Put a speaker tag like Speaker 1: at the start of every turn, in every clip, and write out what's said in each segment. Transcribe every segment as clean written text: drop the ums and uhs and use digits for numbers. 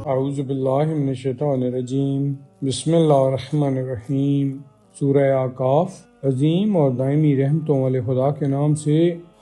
Speaker 1: اعوذ باللہ من الشیطان الرجیم، بسم اللہ الرحمن الرحیم۔ سورہ اعقاف۔ عظیم اور دائمی رحمتوں والے خدا کے نام سے،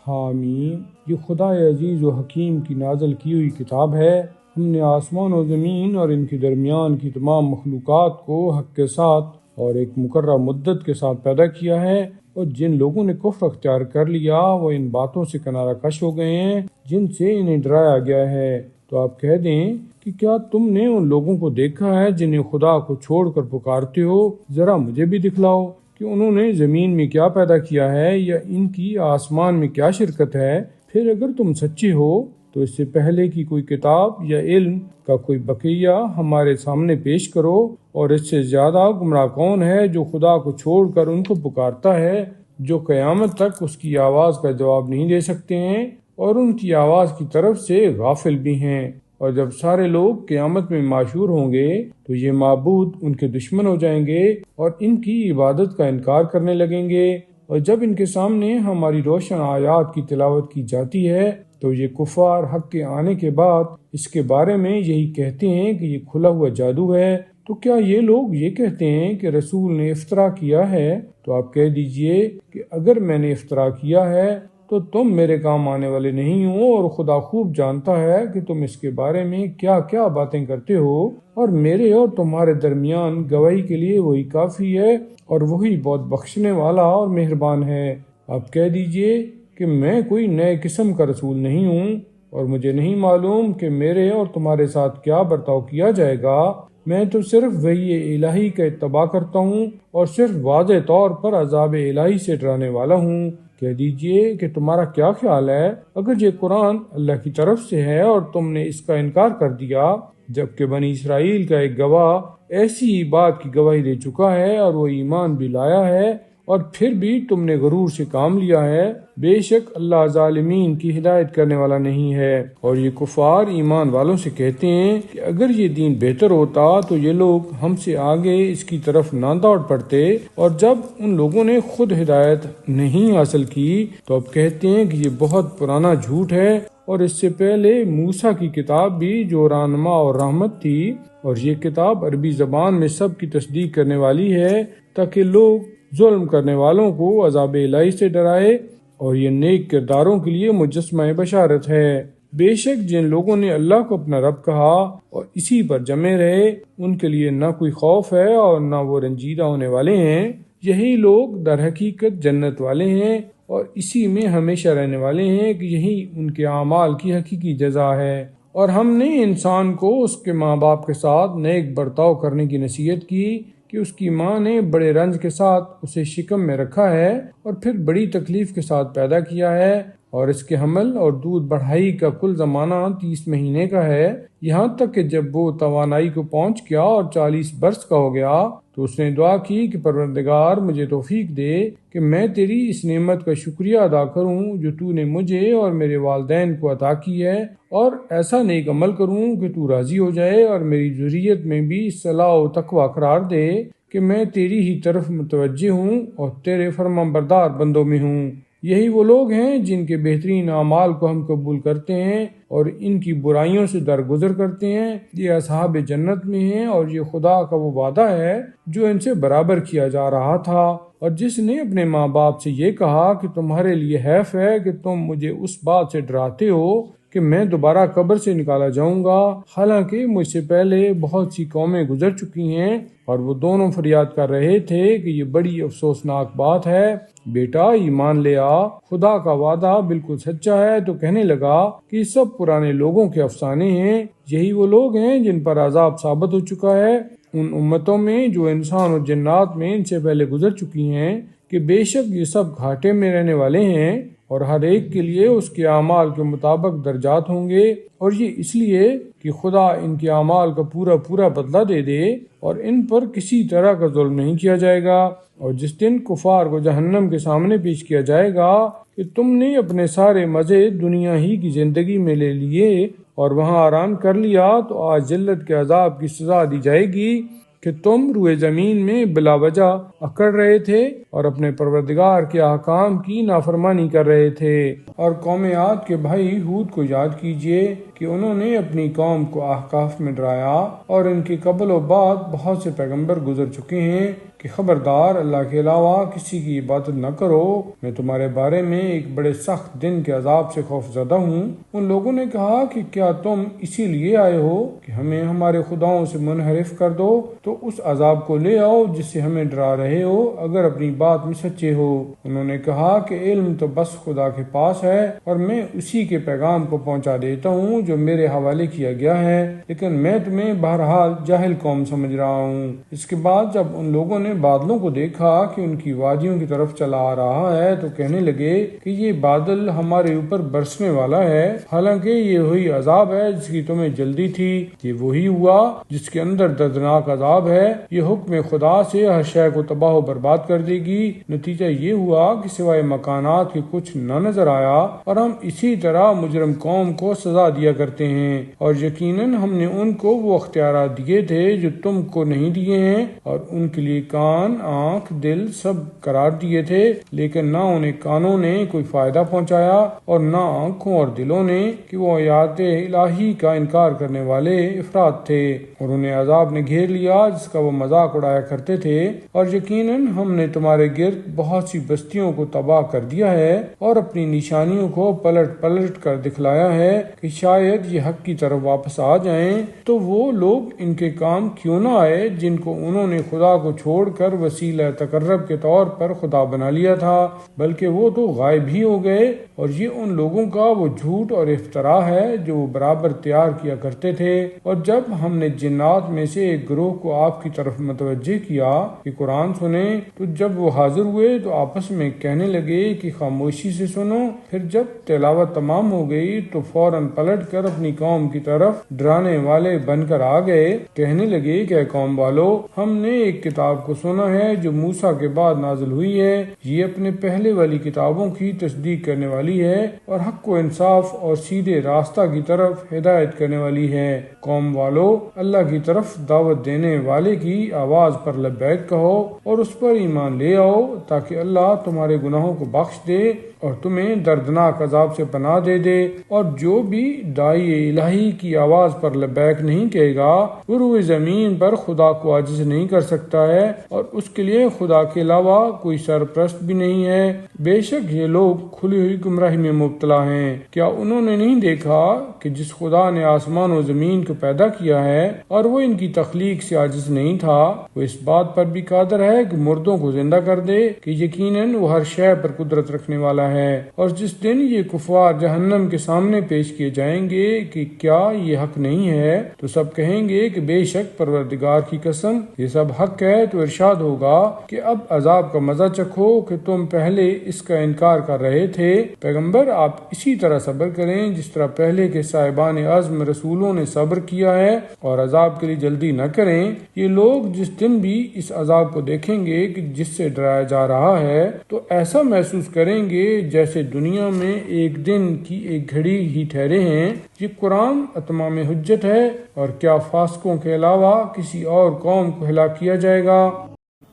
Speaker 1: حامیم۔ یہ خدا عزیز و حکیم کی نازل کی ہوئی کتاب ہے۔ ہم نے آسمان و زمین اور ان کے درمیان کی تمام مخلوقات کو حق کے ساتھ اور ایک مقررہ مدت کے ساتھ پیدا کیا ہے، اور جن لوگوں نے کفر اختیار کر لیا وہ ان باتوں سے کنارہ کش ہو گئے ہیں جن سے انہیں ڈرایا گیا ہے۔ تو آپ کہہ دیں کہ کیا تم نے ان لوگوں کو دیکھا ہے جنہیں خدا کو چھوڑ کر پکارتے ہو؟ ذرا مجھے بھی دکھلاؤ کہ انہوں نے زمین میں کیا پیدا کیا ہے، یا ان کی آسمان میں کیا شرکت ہے۔ پھر اگر تم سچے ہو تو اس سے پہلے کی کوئی کتاب یا علم کا کوئی بقیہ ہمارے سامنے پیش کرو، اور اس سے زیادہ گمراہ کون ہے جو خدا کو چھوڑ کر ان کو پکارتا ہے، جو قیامت تک اس کی آواز کا جواب نہیں دے سکتے ہیں اور ان کی آواز کی طرف سے غافل بھی ہیں۔ اور جب سارے لوگ قیامت میں معشور ہوں گے تو یہ معبود ان کے دشمن ہو جائیں گے اور ان کی عبادت کا انکار کرنے لگیں گے، اور جب ان کے سامنے ہماری روشن آیات کی تلاوت کی جاتی ہے تو یہ کفار حق کے آنے کے بعد اس کے بارے میں یہی کہتے ہیں کہ یہ کھلا ہوا جادو ہے۔ تو کیا یہ لوگ یہ کہتے ہیں کہ رسول نے افطرا کیا ہے؟ تو آپ کہہ دیجئے کہ اگر میں نے افطرا کیا ہے تو تم میرے کام آنے والے نہیں ہو، اور خدا خوب جانتا ہے کہ تم اس کے بارے میں کیا کیا باتیں کرتے ہو، اور میرے اور تمہارے درمیان گواہی کے لیے وہی کافی ہے، اور وہی بہت بخشنے والا اور مہربان ہے۔ آپ کہہ دیجئے کہ میں کوئی نئے قسم کا رسول نہیں ہوں، اور مجھے نہیں معلوم کہ میرے اور تمہارے ساتھ کیا برتاؤ کیا جائے گا۔ میں تو صرف وحی الہی کا اتباع کرتا ہوں اور صرف واضح طور پر عذاب الہی سے ڈرانے والا ہوں۔ کہہ دیجئے کہ تمہارا کیا خیال ہے اگر یہ قرآن اللہ کی طرف سے ہے اور تم نے اس کا انکار کر دیا، جبکہ بنی اسرائیل کا ایک گواہ ایسی ہی بات کی گواہی دے چکا ہے اور وہ ایمان بھی لایا ہے، اور پھر بھی تم نے غرور سے کام لیا ہے؟ بے شک اللہ ظالمین کی ہدایت کرنے والا نہیں ہے۔ اور یہ کفار ایمان والوں سے کہتے ہیں کہ اگر یہ دین بہتر ہوتا تو یہ لوگ ہم سے آگے اس کی طرف نہ دوڑ پڑتے، اور جب ان لوگوں نے خود ہدایت نہیں حاصل کی تو اب کہتے ہیں کہ یہ بہت پرانا جھوٹ ہے، اور اس سے پہلے موسیٰ کی کتاب بھی جو رہنما اور رحمت تھی، اور یہ کتاب عربی زبان میں سب کی تصدیق کرنے والی ہے تاکہ لوگ ظلم کرنے والوں کو عذاب الہی سے ڈرائے، اور یہ نیک کرداروں کے لیے مجسمہ بشارت ہے۔ بے شک جن لوگوں نے اللہ کو اپنا رب کہا اور اسی پر جمے رہے، ان کے لیے نہ کوئی خوف ہے اور نہ وہ رنجیدہ ہونے والے ہیں۔ یہی لوگ در حقیقت جنت والے ہیں اور اسی میں ہمیشہ رہنے والے ہیں کہ یہی ان کے اعمال کی حقیقی جزا ہے۔ اور ہم نے انسان کو اس کے ماں باپ کے ساتھ نیک برتاؤ کرنے کی نصیحت کی کہ اس کی ماں نے بڑے رنج کے ساتھ اسے شکم میں رکھا ہے اور پھر بڑی تکلیف کے ساتھ پیدا کیا ہے، اور اس کے حمل اور دودھ بڑھائی کا کل زمانہ 30 مہینے کا ہے، یہاں تک کہ جب وہ توانائی کو پہنچ گیا اور 40 برس کا ہو گیا تو اس نے دعا کی کہ پروردگار مجھے توفیق دے کہ میں تیری اس نعمت کا شکریہ ادا کروں جو تو نے مجھے اور میرے والدین کو عطا کی ہے، اور ایسا نیک عمل کروں کہ تو راضی ہو جائے اور میری ذریت میں بھی صلاح و تقوی قرار دے کہ میں تیری ہی طرف متوجہ ہوں اور تیرے فرمان بردار بندوں میں ہوں۔ یہی وہ لوگ ہیں جن کے بہترین اعمال کو ہم قبول کرتے ہیں اور ان کی برائیوں سے درگزر کرتے ہیں، یہ اصحاب جنت میں ہیں، اور یہ خدا کا وہ وعدہ ہے جو ان سے برابر کیا جا رہا تھا۔ اور جس نے اپنے ماں باپ سے یہ کہا کہ تمہارے لیے حیف ہے کہ تم مجھے اس بات سے ڈراتے ہو کہ میں دوبارہ قبر سے نکالا جاؤں گا، حالانکہ مجھ سے پہلے بہت سی قومیں گزر چکی ہیں، اور وہ دونوں فریاد کر رہے تھے کہ یہ بڑی افسوسناک بات ہے۔ بیٹا ایمان لے آ، خدا کا وعدہ بالکل سچا ہے۔ تو کہنے لگا کہ یہ سب پرانے لوگوں کے افسانے ہیں، یہی وہ لوگ ہیں جن پر عذاب ثابت ہو چکا ہے ان امتوں میں جو انسان اور جنات میں ان سے پہلے گزر چکی ہیں، کہ بے شک یہ سب گھاٹے میں رہنے والے ہیں، اور ہر ایک کے لیے اس کے اعمال کے مطابق درجات ہوں گے، اور یہ اس لیے کہ خدا ان کے اعمال کا پورا پورا بدلہ دے دے اور ان پر کسی طرح کا ظلم نہیں کیا جائے گا۔ اور جس دن کفار کو جہنم کے سامنے پیش کیا جائے گا کہ تم نے اپنے سارے مزے دنیا ہی کی زندگی میں لے لیے اور وہاں آرام کر لیا، تو آج ذلت کے عذاب کی سزا دی جائے گی، کہ تم روئے زمین میں بلا وجہ اکڑ رہے تھے اور اپنے پروردگار کے احکام کی نافرمانی کر رہے تھے۔ اور قوم عاد کے بھائی ہود کو یاد کیجئے کہ انہوں نے اپنی قوم کو احقاف میں ڈرایا، اور ان کے قبل و بعد بہت سے پیغمبر گزر چکے ہیں کہ خبردار اللہ کے علاوہ کسی کی عبادت نہ کرو، میں تمہارے بارے میں ایک بڑے سخت دن کے عذاب سے خوف زدہ ہوں۔ ان لوگوں نے کہا کہ کیا تم اسی لیے آئے ہو کہ ہمیں ہمارے خداؤں سے منحرف کر دو؟ تو اس عذاب کو لے آؤ جس سے ہمیں ڈرا رہے ہو، اگر اپنی بات میں سچے ہو۔ انہوں نے کہا کہ علم تو بس خدا کے پاس ہے، اور میں اسی کے پیغام کو پہنچا دیتا ہوں جو میرے حوالے کیا گیا ہے، لیکن میں تمہیں بہرحال جاہل قوم سمجھ رہا ہوں۔ اس کے بعد جب ان لوگوں نے بادلوں کو دیکھا کہ ان کی وادیوں کی طرف چلا آ رہا ہے تو کہنے لگے کہ یہ بادل ہمارے اوپر برسنے والا ہے، حالانکہ یہ وہی عذاب ہے جس کی تمہیں جلدی تھی۔ یہ وہی ہوا جس کے اندر دردناک عذاب ہے، یہ حکم خدا سے ہر شے کو تباہ و برباد کر دے گی۔ نتیجہ یہ ہوا کہ سوائے مکانات کے کچھ نہ نظر آیا، اور ہم اسی طرح مجرم قوم کو سزا دیا کرتے ہیں۔ اور یقیناً ہم نے ان کو وہ اختیارات دیے تھے جو تم کو نہیں دیے ہیں، اور ان کے لیے کان، آنکھ، دل سب قرار دیے تھے، لیکن نہ انہیں کانوں نے کوئی فائدہ پہنچایا اور نہ آنکھوں اور دلوں نے، کہ وہ آیات الہی کا انکار کرنے والے افراد تھے، اور انہیں عذاب نے گھیر لیا جس کا وہ مذاق اڑایا کرتے تھے۔ اور یقیناً ہم نے تمہارے گرد بہت سی بستیوں کو تباہ کر دیا ہے، اور اپنی نشانیوں کو پلٹ پلٹ کر دکھلایا ہے کہ شاید یہ حق کی طرف واپس آ جائیں۔ تو وہ لوگ ان کے کام کیوں نہ آئے جن کو انہوں نے خدا کو چھوڑ کر وسیلہ تقرب کے طور پر خدا بنا لیا تھا، بلکہ وہ تو غائب ہی ہو گئے۔ اور یہ ان لوگوں کا وہ جھوٹ اور افترا ہے جو وہ برابر تیار کیا کرتے تھے۔ اور جب ہم نے جنات میں سے ایک گروہ کو آپ کی طرف متوجہ کیا کہ قرآن سنیں، تو جب وہ حاضر ہوئے تو آپس میں کہنے لگے کہ خاموشی سے سنو۔ پھر جب تلاوت تمام ہو گئی تو فوراً پلٹ کر اپنی قوم کی طرف ڈرانے والے بن کر آ گئے، کہنے لگے کہ اے قوم والو، ہم نے ایک کتاب کو سنا ہے جو موسیٰ کے بعد نازل ہوئی ہے، یہ اپنے پہلے والی کتابوں کی تصدیق کرنے والی ہے، اور حق و انصاف اور سیدھے راستہ کی طرف ہدایت کرنے والی ہے۔ قوم والو، اللہ کی طرف دعوت دینے والے کی آواز پر لبیک کہو اور اس پر ایمان لے آؤ، تاکہ اللہ تمہارے گناہوں کو بخش دے اور تمہیں دردناک عذاب سے پناہ دے دے۔ اور جو بھی داعی الہی کی آواز پر لبیک نہیں کہے گا، وہ روئے زمین پر خدا کو عاجز نہیں کر سکتا ہے، اور اس کے لیے خدا کے علاوہ کوئی سرپرست بھی نہیں ہے۔ بے شک یہ لوگ کھلی ہوئی گمراہی میں مبتلا ہیں۔ کیا انہوں نے نہیں دیکھا کہ جس خدا نے آسمان و زمین کو پیدا کیا ہے اور وہ ان کی تخلیق سے عاجز نہیں تھا، وہ اس بات پر بھی قادر ہے کہ مردوں کو زندہ کر دے، کہ یقیناً وہ ہر شے پر قدرت رکھنے والا ہے۔ اور جس دن یہ کفار جہنم کے سامنے پیش کیے جائیں گے کہ کیا یہ حق نہیں ہے، تو سب کہیں گے کہ بے شک پروردگار کی قسم یہ سب حق ہے۔ تو ارشاد ہوگا کہ اب عذاب کا مزہ چکھو کہ تم پہلے اس کا انکار کر رہے تھے۔ پیغمبر آپ اسی طرح صبر کریں جس طرح پہلے کے صاحبان عزم رسولوں نے صبر کیا ہے، اور عذاب کے لیے جلدی نہ کریں۔ یہ لوگ جس دن بھی اس عذاب کو دیکھیں گے کہ جس سے ڈرایا جا رہا ہے، تو ایسا محسوس کریں گے جیسے دنیا میں ایک دن کی ایک گھڑی ہی ٹھہرے ہیں۔ یہ قرآن اتمام حجت ہے، اور کیا فاسقوں کے علاوہ کسی اور قوم کو ہلاک کیا جائے گا؟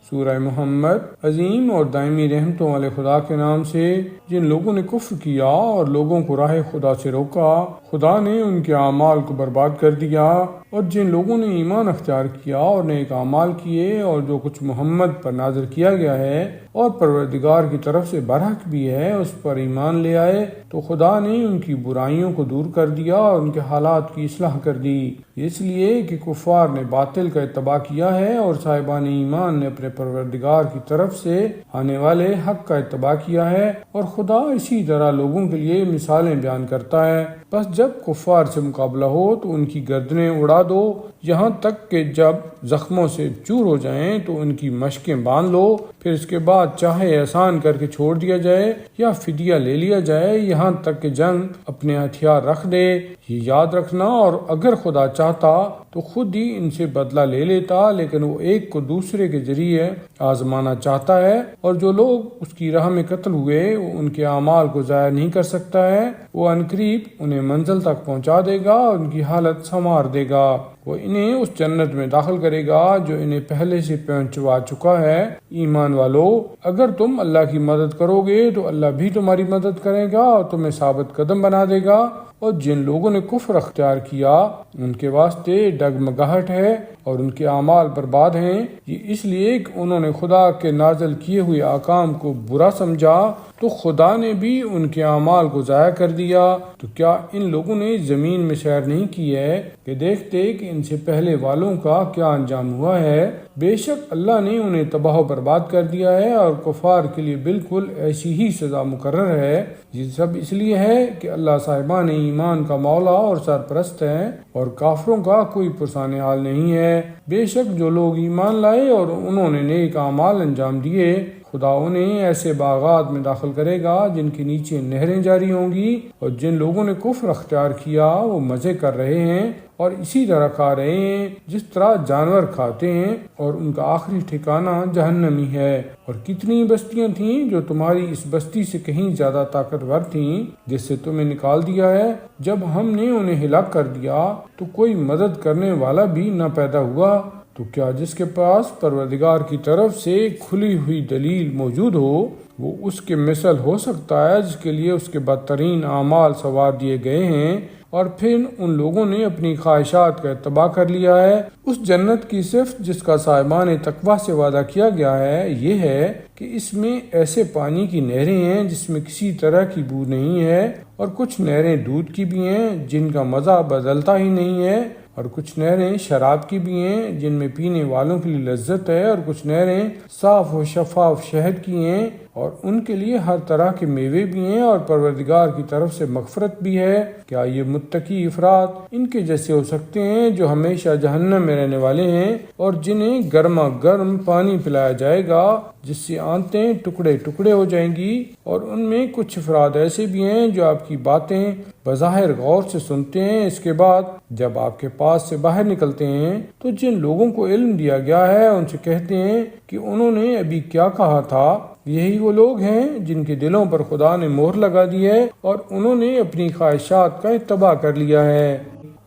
Speaker 1: سورہ محمد۔ عظیم اور دائمی رحمتوں والے خدا کے نام سے، جن لوگوں نے کفر کیا اور لوگوں کو راہ خدا سے روکا، خدا نے ان کے اعمال کو برباد کر دیا۔ اور جن لوگوں نے ایمان اختیار کیا اور نیک اعمال کیے، اور جو کچھ محمد پر نازل کیا گیا ہے اور پروردگار کی طرف سے برحق بھی ہے اس پر ایمان لے آئے، تو خدا نے ان کی برائیوں کو دور کر دیا اور ان کے حالات کی اصلاح کر دی۔ اس لیے کہ کفار نے باطل کا اتباع کیا ہے، اور صاحبان ایمان نے اپنے پروردگار کی طرف سے آنے والے حق کا اتباع کیا ہے، اور خدا اسی طرح لوگوں کے لیے مثالیں بیان کرتا ہے۔ بس جب کفار سے مقابلہ ہو تو ان کی گردنیں اڑا دو، یہاں تک کہ جب زخموں سے چور ہو جائیں تو ان کی مشقیں باندھ لو، پھر اس کے بعد چاہے احسان کر کے چھوڑ دیا جائے یا فدیہ لے لیا جائے، یہاں تک کہ جنگ اپنے ہتھیار رکھ دے۔ یہ یاد رکھنا، اور اگر خدا چاہتا تو خود ہی ان سے بدلہ لے لیتا، لیکن وہ ایک کو دوسرے کے ذریعے آزمانا چاہتا ہے، اور جو لوگ اس کی راہ میں قتل ہوئے وہ ان کے اعمال کو ضائع نہیں کر سکتا ہے۔ وہ عنقریب انہیں منزل تک پہنچا دے گا اور ان کی حالت سنوار دے گا۔ وہ انہیں اس جنت میں داخل کرے گا جو انہیں پہلے سے پہنچوا چکا ہے۔ ایمان والو، اگر تم اللہ کی مدد کرو گے تو اللہ بھی تمہاری مدد کرے گا اور تمہیں ثابت قدم بنا دے گا۔ اور جن لوگوں نے کفر اختیار کیا ان کے واسطے ڈگمگاہٹ ہے اور ان کے اعمال برباد ہیں، یہ اس لیے کہ انہوں نے خدا کے نازل کیے ہوئے احکام کو برا سمجھا تو خدا نے بھی ان کے اعمال کو ضائع کر دیا۔ تو کیا ان لوگوں نے زمین میں سیر نہیں کی ہے کہ دیکھتے کہ ان سے پہلے والوں کا کیا انجام ہوا ہے؟ بے شک اللہ نے انہیں تباہ و برباد کر دیا ہے اور کفار کے لیے بالکل ایسی ہی سزا مقرر ہے۔ یہ سب اس لیے ہے کہ اللہ صاحبان ایمان کا مولا اور سرپرست ہے اور کافروں کا کوئی پرسان حال نہیں ہے۔ بے شک جو لوگ ایمان لائے اور انہوں نے نیک اعمال انجام دیے، خدا انہیں ایسے باغات میں داخل کرے گا جن کے نیچے نہریں جاری ہوں گی، اور جن لوگوں نے کفر اختیار کیا وہ مزے کر رہے ہیں اور اسی طرح کھا رہے ہیں جس طرح جانور کھاتے ہیں، اور ان کا آخری ٹھکانہ جہنم ہی ہے۔ اور کتنی بستیاں تھیں جو تمہاری اس بستی سے کہیں زیادہ طاقتور تھیں جس سے تمہیں نکال دیا ہے، جب ہم نے انہیں ہلاک کر دیا تو کوئی مدد کرنے والا بھی نہ پیدا ہوا۔ تو کیا جس کے پاس پروردگار کی طرف سے کھلی ہوئی دلیل موجود ہو وہ اس کے مثل ہو سکتا ہے جس کے لیے اس کے بدترین اعمال سنوار دیے گئے ہیں اور پھر ان لوگوں نے اپنی خواہشات کا اتباع کر لیا ہے؟ اس جنت کی صفت جس کا صاحبان تقویٰ سے وعدہ کیا گیا ہے یہ ہے کہ اس میں ایسے پانی کی نہریں ہیں جس میں کسی طرح کی بو نہیں ہے، اور کچھ نہریں دودھ کی بھی ہیں جن کا مزہ بدلتا ہی نہیں ہے، اور کچھ نہریں شراب کی بھی ہیں جن میں پینے والوں کے لیے لذت ہے، اور کچھ نہریں صاف و شفاف شہد کی ہیں، اور ان کے لیے ہر طرح کے میوے بھی ہیں، اور پروردگار کی طرف سے مغفرت بھی ہے۔ کیا یہ متقی افراد ان کے جیسے ہو سکتے ہیں جو ہمیشہ جہنم میں رہنے والے ہیں اور جنہیں گرما گرم پانی پلایا جائے گا جس سے آنتیں ٹکڑے ٹکڑے ہو جائیں گی؟ اور ان میں کچھ افراد ایسے بھی ہیں جو آپ کی باتیں بظاہر غور سے سنتے ہیں، اس کے بعد جب آپ کے پاس سے باہر نکلتے ہیں تو جن لوگوں کو علم دیا گیا ہے ان سے کہتے ہیں کہ انہوں نے ابھی کیا کہا تھا۔ یہی وہ لوگ ہیں جن کے دلوں پر خدا نے مہر لگا دی ہے اور انہوں نے اپنی خواہشات کا اتباع کر لیا ہے۔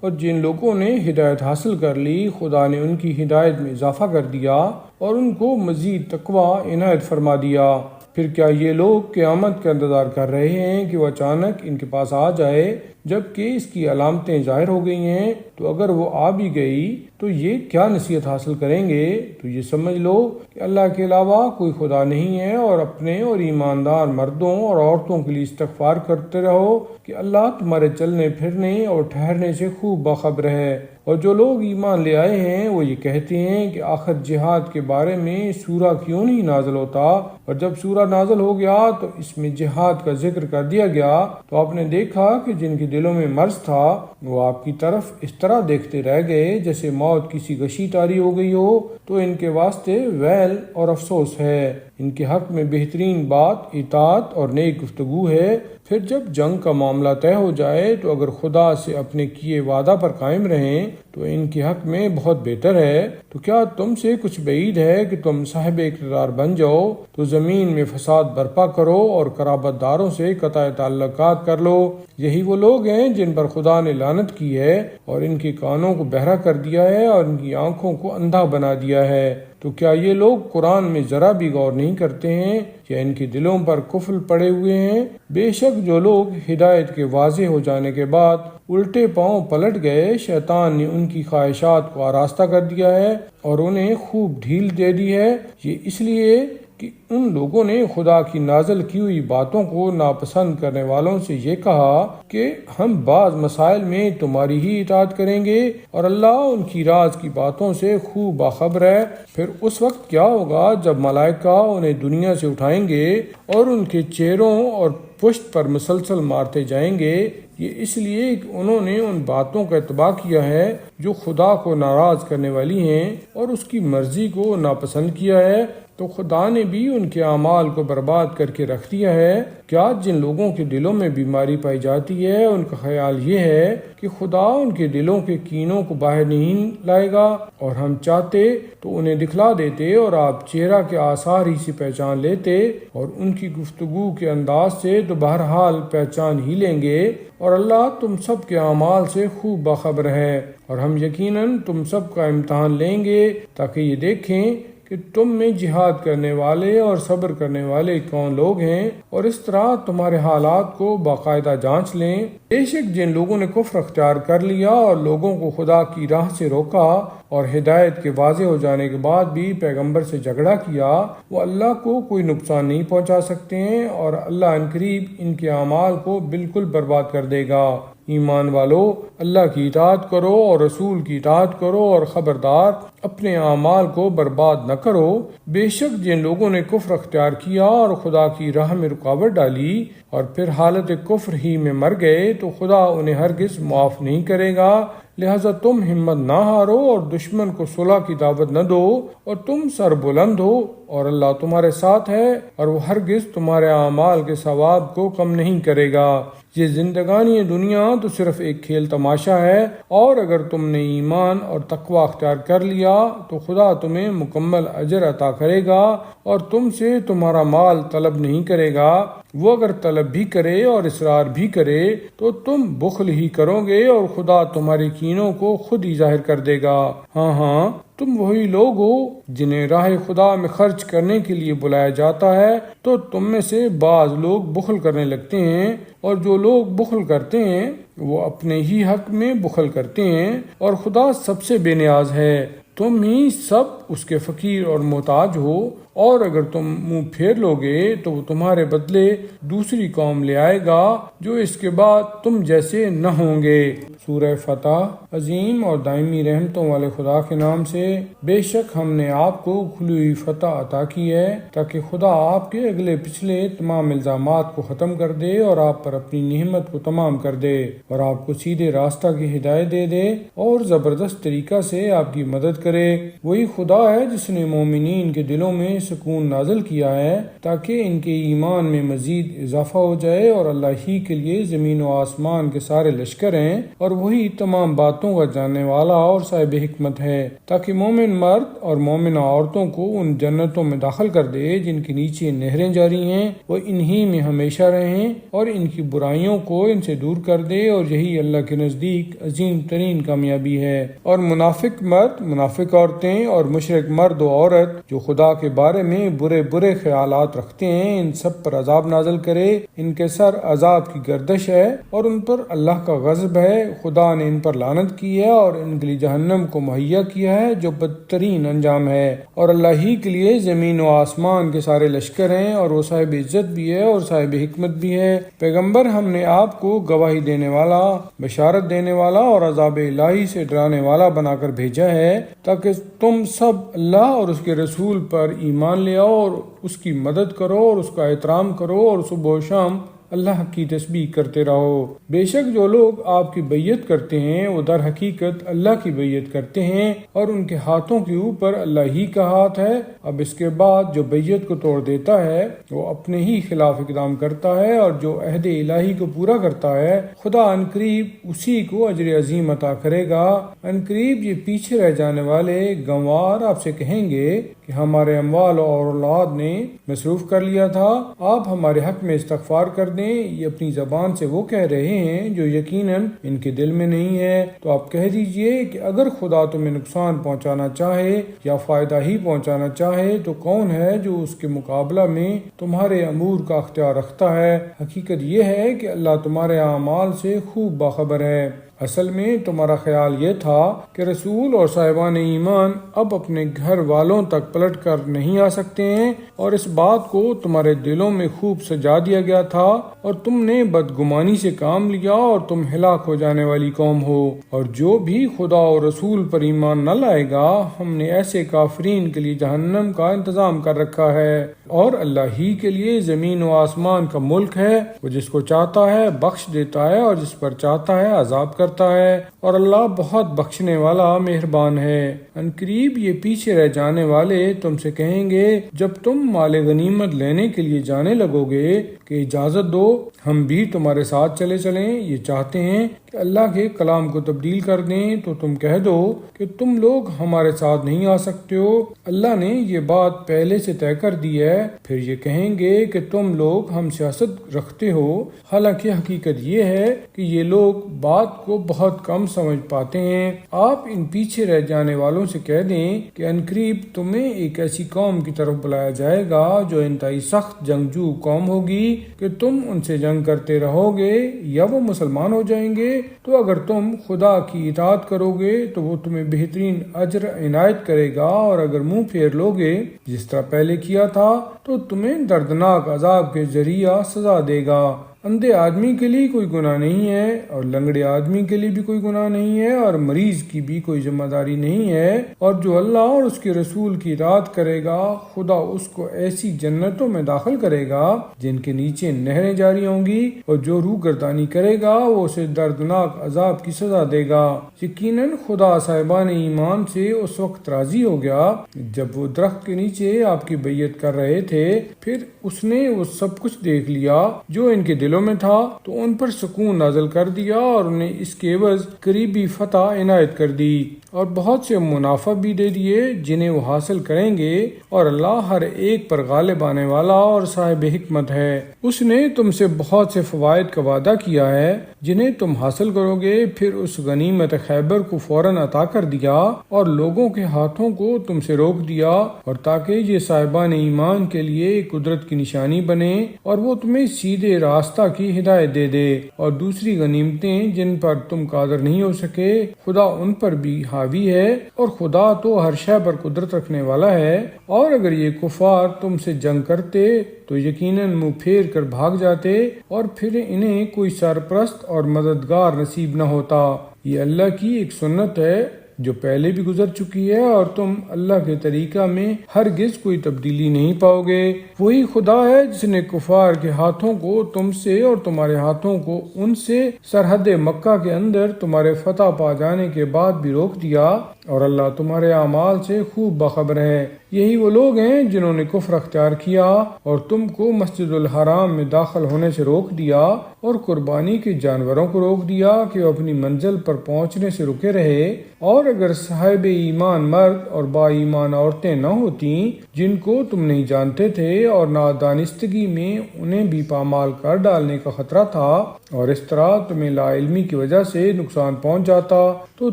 Speaker 1: اور جن لوگوں نے ہدایت حاصل کر لی خدا نے ان کی ہدایت میں اضافہ کر دیا اور ان کو مزید تقویٰ عنایت فرما دیا۔ پھر کیا یہ لوگ قیامت کا انتظار کر رہے ہیں کہ وہ اچانک ان کے پاس آ جائے جبکہ اس کی علامتیں ظاہر ہو گئی ہیں؟ تو اگر وہ آ بھی گئی تو یہ کیا نصیحت حاصل کریں گے؟ تو یہ سمجھ لو کہ اللہ کے علاوہ کوئی خدا نہیں ہے، اور اپنے اور ایماندار مردوں اور عورتوں کے لیے استغفار کرتے رہو کہ اللہ تمہارے چلنے پھرنے اور ٹھہرنے سے خوب باخبر ہے۔ اور جو لوگ ایمان لے آئے ہیں وہ یہ کہتے ہیں کہ آخر جہاد کے بارے میں سورہ کیوں نہیں نازل ہوتا؟ اور جب سورہ نازل ہو گیا تو اس میں جہاد کا ذکر کر دیا گیا تو آپ نے دیکھا کہ جن کے دلوں میں مرض تھا وہ آپ کی طرف اس طرح دیکھتے رہ گئے جیسے موت کسی غشی تاری ہو گئی ہو۔ تو ان کے واسطے ویل اور افسوس ہے، ان کے حق میں بہترین بات اطاعت اور نیک گفتگو ہے۔ پھر جب جنگ کا معاملہ طے ہو جائے تو اگر خدا سے اپنے کیے وعدہ پر قائم رہیں تو ان کے حق میں بہت بہتر ہے۔ تو کیا تم سے کچھ بعید ہے کہ تم صاحب اقتدار بن جاؤ تو زمین میں فساد برپا کرو اور قرابت داروں سے قطع تعلقات کر لو؟ یہی وہ لوگ ہیں جن پر خدا نے لعنت کی ہے اور ان کے کانوں کو بہرا کر دیا ہے اور ان کی آنکھوں کو اندھا بنا دیا ہے۔ تو کیا یہ لوگ قرآن میں ذرا بھی غور نہیں کرتے ہیں یا ان کے دلوں پر قفل پڑے ہوئے ہیں؟ بے شک جو لوگ ہدایت کے واضح ہو جانے کے بعد الٹے پاؤں پلٹ گئے، شیطان نے ان کی خواہشات کو آراستہ کر دیا ہے اور انہیں خوب ڈھیل دے دی ہے۔ یہ اس لیے کہ ان لوگوں نے خدا کی نازل کی ہوئی باتوں کو ناپسند کرنے والوں سے یہ کہا کہ ہم بعض مسائل میں تمہاری ہی اطاعت کریں گے، اور اللہ ان کی راز کی باتوں سے خوب باخبر ہے۔ پھر اس وقت کیا ہوگا جب ملائکہ انہیں دنیا سے اٹھائیں گے اور ان کے چہروں اور پشت پر مسلسل مارتے جائیں گے؟ یہ اس لیے کہ انہوں نے ان باتوں کا اتباع کیا ہے جو خدا کو ناراض کرنے والی ہیں اور اس کی مرضی کو ناپسند کیا ہے، تو خدا نے بھی ان کے اعمال کو برباد کر کے رکھ دیا ہے۔ کیا جن لوگوں کے دلوں میں بیماری پائی جاتی ہے ان کا خیال یہ ہے کہ خدا ان کے دلوں کے کینوں کو باہر نہیں لائے گا، اور ہم چاہتے تو انہیں دکھلا دیتے اور آپ چہرہ کے آثار ہی سے پہچان لیتے، اور ان کی گفتگو کے انداز سے تو بہرحال پہچان ہی لیں گے، اور اللہ تم سب کے اعمال سے خوب باخبر ہے، اور ہم یقیناً تم سب کا امتحان لیں گے تاکہ یہ دیکھیں کہ تم میں جہاد کرنے والے اور صبر کرنے والے کون لوگ ہیں، اور اس طرح تمہارے حالات کو باقاعدہ جانچ لیں۔ بے شک جن لوگوں نے کفر اختیار کر لیا اور لوگوں کو خدا کی راہ سے روکا اور ہدایت کے واضح ہو جانے کے بعد بھی پیغمبر سے جھگڑا کیا، وہ اللہ کو کوئی نقصان نہیں پہنچا سکتے ہیں، اور اللہ عنقریب ان کے اعمال کو بالکل برباد کر دے گا۔ ایمان والو، اللہ کی اطاعت کرو اور رسول کی اطاعت کرو، اور خبردار اپنے اعمال کو برباد نہ کرو۔ بے شک جن لوگوں نے کفر اختیار کیا اور خدا کی راہ میں رکاوٹ ڈالی اور پھر حالت کفر ہی میں مر گئے تو خدا انہیں ہرگز معاف نہیں کرے گا۔ لہذا تم ہمت نہ ہارو اور دشمن کو صلح کی دعوت نہ دو، اور تم سر بلند ہو اور اللہ تمہارے ساتھ ہے، اور وہ ہرگز تمہارے اعمال کے ثواب کو کم نہیں کرے گا۔ یہ زندگانی دنیا تو صرف ایک کھیل تماشا ہے، اور اگر تم نے ایمان اور تقوی اختیار کر لیا تو خدا تمہیں مکمل اجر عطا کرے گا، اور تم سے تمہارا مال طلب نہیں کرے گا۔ وہ اگر طلب بھی کرے اور اصرار بھی کرے تو تم بخل ہی کرو گے، اور خدا تمہاری کینوں کو خود ہی ظاہر کر دے گا۔ ہاں، تم وہی لوگ ہو جنہیں راہ خدا میں خرچ کرنے کے لیے بلایا جاتا ہے، تو تم میں سے بعض لوگ بخل کرنے لگتے ہیں، اور جو لوگ بخل کرتے ہیں وہ اپنے ہی حق میں بخل کرتے ہیں، اور خدا سب سے بے نیاز ہے۔ تم ہی سب اس کے فقیر اور محتاج ہو، اور اگر تم منہ پھیر لوگے تو وہ تمہارے بدلے دوسری قوم لے آئے گا جو اس کے بعد تم جیسے نہ ہوں گے۔ سورہ فتح۔ عظیم اور دائمی رحمتوں والے خدا کے نام سے۔ بے شک ہم نے آپ کو کھلی ہوئی فتح عطا کی ہے تاکہ خدا آپ کے اگلے پچھلے تمام الزامات کو ختم کر دے اور آپ پر اپنی نعمت کو تمام کر دے، اور آپ کو سیدھے راستہ کی ہدایت دے دے اور زبردست طریقہ سے آپ کی مدد کرے۔ وہی خدا ہے جس نے مومنین کے دلوں میں سکون نازل کیا ہے تاکہ ان کے ایمان میں مزید اضافہ ہو جائے، اور اللہ ہی کے لیے زمین و آسمان کے سارے لشکر ہیں، اور وہی تمام باتوں کا جاننے والا اور صاحب حکمت ہے، تاکہ مومن مرد اور مومن عورتوں کو ان جنتوں میں داخل کر دے جن کے نیچے نہریں جاری ہیں، وہ انہی میں ہمیشہ رہیں، اور ان کی برائیوں کو ان سے دور کر دے، اور یہی اللہ کے نزدیک عظیم ترین کامیابی ہے۔ اور منافق مرد، منافق عورتیں اور مشرک مرد و عورت جو خدا کے بارے میں برے برے خیالات رکھتے ہیں، ان سب پر عذاب نازل کرے۔ ان کے سر عذاب کی گردش ہے اور ان پر اللہ کا غضب ہے۔ خدا نے ان پر لعنت کی ہے اور ان کے لیے جہنم کو مہیا کیا ہے جو بدترین انجام ہے۔ اور اللہ ہی کے لیے زمین و آسمان کے سارے لشکر ہیں، اور وہ صاحب عزت بھی ہے اور صاحب حکمت بھی ہے۔ پیغمبر ہم نے آپ کو گواہی دینے والا، بشارت دینے والا اور عذاب الہی سے ڈرانے والا بنا کر بھیجا ہے تاکہ تم سب اللہ اور اس کے رسول پر ایمان لے آؤ اور اس کی مدد کرو اور اس کا احترام کرو، اور صبح و شام اللہ کی تسبیح کرتے رہو۔ بے شک جو لوگ آپ کی بیعت کرتے ہیں وہ در حقیقت اللہ کی بیعت کرتے ہیں، اور ان کے ہاتھوں کے اوپر اللہ ہی کا ہاتھ ہے۔ اب اس کے بعد جو بیعت کو توڑ دیتا ہے وہ اپنے ہی خلاف اقدام کرتا ہے، اور جو عہد الہی کو پورا کرتا ہے خدا عنقریب اسی کو اجر عظیم عطا کرے گا۔ عنقریب یہ پیچھے رہ جانے والے گنوار آپ سے کہیں گے کہ ہمارے اموال اور اولاد نے مصروف کر لیا تھا، آپ ہمارے حق میں استغفار کر دیں۔ یہ اپنی زبان سے وہ کہہ رہے ہیں جو یقیناً ان کے دل میں نہیں ہے۔ تو آپ کہہ دیجئے کہ اگر خدا تمہیں نقصان پہنچانا چاہے یا فائدہ ہی پہنچانا چاہے تو کون ہے جو اس کے مقابلہ میں تمہارے امور کا اختیار رکھتا ہے؟ حقیقت یہ ہے کہ اللہ تمہارے اعمال سے خوب باخبر ہے۔ اصل میں تمہارا خیال یہ تھا کہ رسول اور صاحبان ایمان اب اپنے گھر والوں تک پلٹ کر نہیں آ سکتے ہیں، اور اس بات کو تمہارے دلوں میں خوب سجا دیا گیا تھا، اور تم نے بدگمانی سے کام لیا اور تم ہلاک ہو جانے والی قوم ہو۔ اور جو بھی خدا اور رسول پر ایمان نہ لائے گا ہم نے ایسے کافرین کے لیے جہنم کا انتظام کر رکھا ہے۔ اور اللہ ہی کے لیے زمین و آسمان کا ملک ہے، وہ جس کو چاہتا ہے بخش دیتا ہے اور جس پر چاہتا ہے عذاب کرتا کرتا ہے اور اللہ بہت بخشنے والا مہربان ہے۔ ان قریب یہ پیچھے رہ جانے والے تم سے کہیں گے جب تم مال غنیمت لینے کے لیے جانے لگو گے کہ اجازت دو ہم بھی تمہارے ساتھ چلیں۔ یہ چاہتے ہیں کہ اللہ کے کلام کو تبدیل کر دیں تو تم کہہ دو کہ تم لوگ ہمارے ساتھ نہیں آ سکتے ہو، اللہ نے یہ بات پہلے سے طے کر دی ہے۔ پھر یہ کہیں گے کہ تم لوگ ہم سے حسد رکھتے ہو، حالانکہ حقیقت یہ ہے کہ یہ لوگ بات کو بہت کم سمجھ پاتے ہیں۔ آپ ان پیچھے رہ جانے والوں سے کہہ دیں کہ عنقریب تمہیں ایک ایسی قوم کی طرف بلایا جائے گا جو انتہائی سخت جنگجو قوم ہوگی کہ تم ان سے جنگ کرتے رہو گے یا وہ مسلمان ہو جائیں گے، تو اگر تم خدا کی اطاعت کرو گے تو وہ تمہیں بہترین اجر عنایت کرے گا، اور اگر منہ پھیر لو گے جس طرح پہلے کیا تھا تو تمہیں دردناک عذاب کے ذریعہ سزا دے گا۔ اندھے آدمی کے لیے کوئی گناہ نہیں ہے اور لنگڑے آدمی کے لیے بھی کوئی گناہ نہیں ہے اور مریض کی بھی کوئی ذمہ داری نہیں ہے، اور جو اللہ اور اس کے رسول کی اطاعت کرے گا خدا اس کو ایسی جنتوں میں داخل کرے گا جن کے نیچے نہریں جاری ہوں گی، اور جو روح گردانی کرے گا وہ اسے دردناک عذاب کی سزا دے گا۔ یقیناً خدا صاحبان ایمان سے اس وقت راضی ہو گیا جب وہ درخت کے نیچے آپ کی بیعت کر رہے تھے، پھر اس نے وہ سب کچھ دیکھ لیا جو ان کے دلوں میں تھا تو ان پر سکون نازل کر دیا اور انہیں اس کے عوض قریبی فتح عنایت کر دی اور بہت سے منافع بھی دے دیے جنہیں وہ حاصل کریں گے، اور اللہ ہر ایک پر غالب آنے والا اور صاحب حکمت ہے۔ اس نے تم سے بہت سے فوائد کا وعدہ کیا ہے جنہیں تم حاصل کرو گے، پھر اس غنیمت خیبر کو فوراً عطا کر دیا اور لوگوں کے ہاتھوں کو تم سے روک دیا، اور تاکہ یہ صاحبان ایمان کے لیے قدرت کی نشانی بنے اور وہ تمہیں سیدھے راستہ کی ہدایت دے دے، اور دوسری غنیمتیں جن پر تم قادر نہیں ہو سکے خدا ان پر بھی حاوی ہے، اور خدا تو ہر شے پر قدرت رکھنے والا ہے۔ اور اگر یہ کفار تم سے جنگ کرتے تو یقیناً منہ پھیر کر بھاگ جاتے اور پھر انہیں کوئی سرپرست اور مددگار نصیب نہ ہوتا۔ یہ اللہ کی ایک سنت ہے جو پہلے بھی گزر چکی ہے، اور تم اللہ کے طریقہ میں ہرگز کوئی تبدیلی نہیں پاؤ گے۔ وہی خدا ہے جس نے کفار کے ہاتھوں کو تم سے اور تمہارے ہاتھوں کو ان سے سرحد مکہ کے اندر تمہارے فتح پا جانے کے بعد بھی روک دیا، اور اللہ تمہارے اعمال سے خوب باخبر ہے۔ یہی وہ لوگ ہیں جنہوں نے کفر اختیار کیا اور تم کو مسجد الحرام میں داخل ہونے سے روک دیا اور قربانی کے جانوروں کو روک دیا کہ وہ اپنی منزل پر پہنچنے سے رکے رہے، اور اگر صاحب ایمان مرد اور با ایمان عورتیں نہ ہوتیں جن کو تم نہیں جانتے تھے اور نادانستگی میں انہیں بھی پامال کر ڈالنے کا خطرہ تھا، اور اس طرح تمہیں لا علمی کی وجہ سے نقصان پہنچ جاتا تو